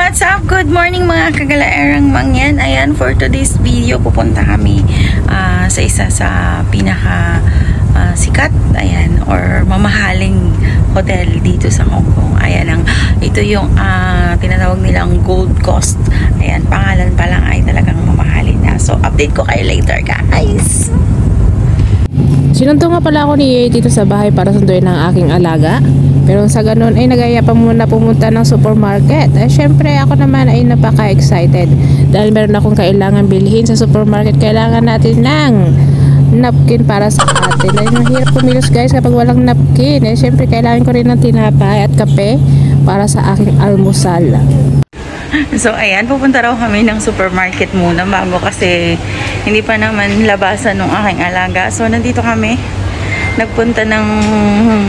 What's up? Good morning mga kagalaerang mangyan. Ayan, for today's video, pupunta kami sa isa sa pinaka sikat, ayan, or mamahaling hotel dito sa Hong Kong. Ayan, ito yung tinatawag nilang Gold Coast. Ayan, pangalan pa lang ay talagang mamahalin na. So, update ko kayo later, guys. Sinundo nga pala ako ni Ye dito sa bahay para sunduin ang aking alaga. Pero sa ganun ay nagaya pa muna pumunta ng supermarket. Syempre ako naman ay napaka-excited. Dahil meron akong kailangan bilhin sa supermarket. Kailangan natin ng napkin para sa atin. Ay mahirap kumilos guys kapag walang napkin. Syempre kailangan ko rin ng tinapay at kape para sa aking almusal. So ayan, pupunta raw kami ng supermarket muna bago kasi hindi pa naman labasan ng aking alaga. So nandito kami. Nagpunta ng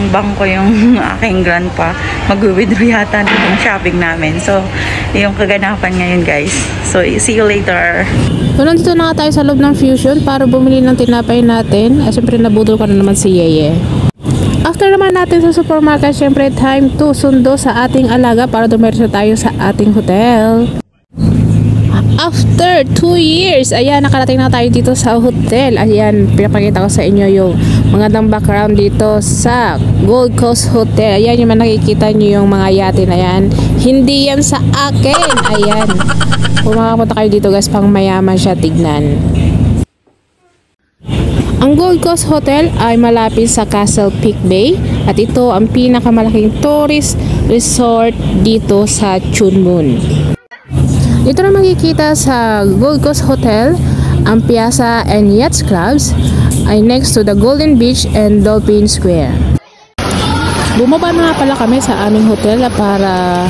bangko yung aking grandpa. Mag-withdraw yata ng shopping namin. So, yung kaganapan ngayon guys. So, see you later. So, nandito na nga tayo sa loob ng Fusion para bumili ng tinapay natin. Siyempre, nabudol ko na naman si Yeye. After naman natin sa supermarket, siyempre, time to sundo sa ating alaga para dumiretso tayo sa ating hotel. After 2 years, ayan, nakarating na tayo dito sa hotel. Ayan, pinapakita ko sa inyo yung magandang background dito sa Gold Coast Hotel. Ayan, yung nakikita nyo yung mga yate na yan. Hindi yan sa akin. Ayan. Kung makapunta kayo dito guys, pang mayaman siya tignan. Ang Gold Coast Hotel ay malapit sa Castle Peak Bay. At ito ang pinakamalaking tourist resort dito sa Tuen Mun. Dito na makikita sa Gold Coast Hotel, ang Piazza and Yachts Clubs ay next to the Golden Beach and Dolphin Square. Bumaba na nga pala kami sa aming hotel para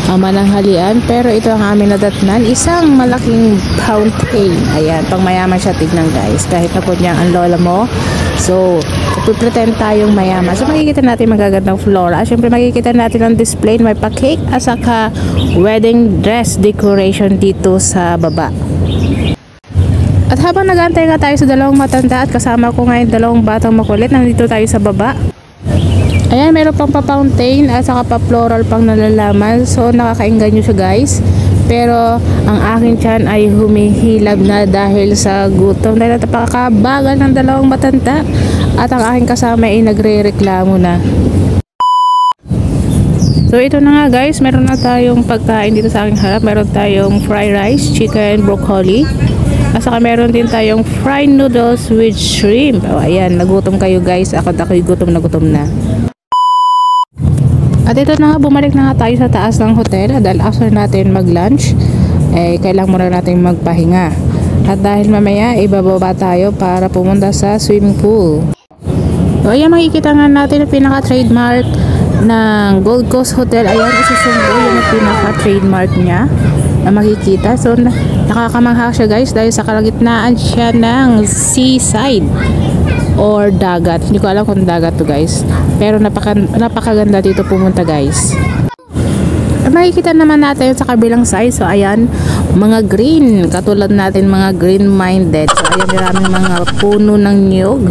mananghalian, pero ito ang aming nadatnan, isang malaking fountain. Ayan, pang mayaman siya tignan guys, kahit na po niya ang lola mo. So, pretend tayong mayaman. So, makikita natin magagandang flora. Siyempre, makikita natin ang display, may pa-cake at saka wedding dress decoration dito sa baba. At habang nag-aantay nga tayo sa dalawang matanda at kasama ko ngayon dalawang batang makulit, nandito tayo sa baba. Ayan, meron pang pa-fountain at saka pa-floral pang nalalaman. So, nakakainggan nyo siya guys. Pero, ang aking tiyan ay humihilab na dahil sa gutom. Dahil napakabagal ng dalawang matanda. At ang aking kasama ay nagre-reklamo na. So, ito na nga guys. Meron na tayong pagkain dito sa aking harap. Meron tayong fried rice, chicken, broccoli. At saka meron din tayong fried noodles with shrimp. O, ayan, nagutom kayo guys. Ako'y gutom na. At ito na nga, bumalik na nga tayo sa taas ng hotel dahil after natin mag-lunch, kailangan muna natin magpahinga. At dahil mamaya, ibababa tayo para pumunta sa swimming pool. So, ayan, makikita nga natin ang pinaka-trademark ng Gold Coast Hotel. Ayan, isusundo yung pinaka-trademark niya na makikita. So, nakakamangha siya guys dahil sa kalagitnaan siya ng seaside or dagat. Hindi ko alam kung dagat to guys. Pero napakaganda dito pumunta guys. At makikita naman natin sa kabilang side. So ayan, mga green. Katulad natin mga green-minded. So ayan, maraming mga puno ng niyog.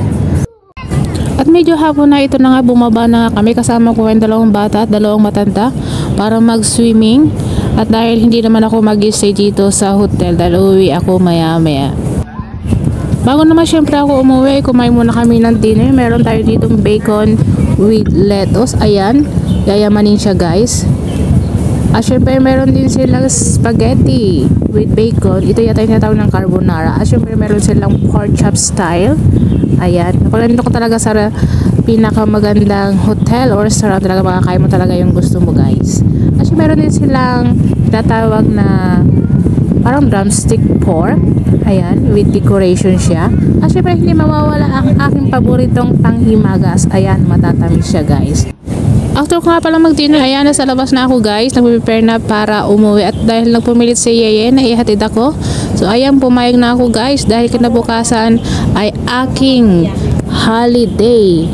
At medyo hapon na, ito na nga, bumaba na kami. Kasama ko yung dalawang bata at dalawang matanda para mag-swimming. At dahil hindi naman ako mag-stay dito sa hotel dahil uuwi ako maya-maya. Bago naman syempre ako umuwi, kumain muna kami ng dinner. Meron tayo ditong bacon with lettuce. Ayan, yayamanin siya guys. At syempre meron din silang spaghetti with bacon. Ito yata yung tinatawag ng carbonara. At syempre meron silang pork chop style. Ayan, napaganda ko talaga sa pinakamagandang hotel or restaurant. Talaga makakain mo talaga yung gusto mo guys. At syempre meron din silang tinatawag na parang drumstick pork. Ayan, with decoration siya. At syempre hindi mawawala ang aking paboritong panghimagas. Ayan, matatamis siya guys. After ko nga pala mag-dinner, ayan, nasa labas na ako guys. Nag-prepare na para umuwi. At dahil nagpumilit si Yeye na ihatid ako. So ayan, pumayag na ako guys. Dahil kinabukasan ay aking holiday.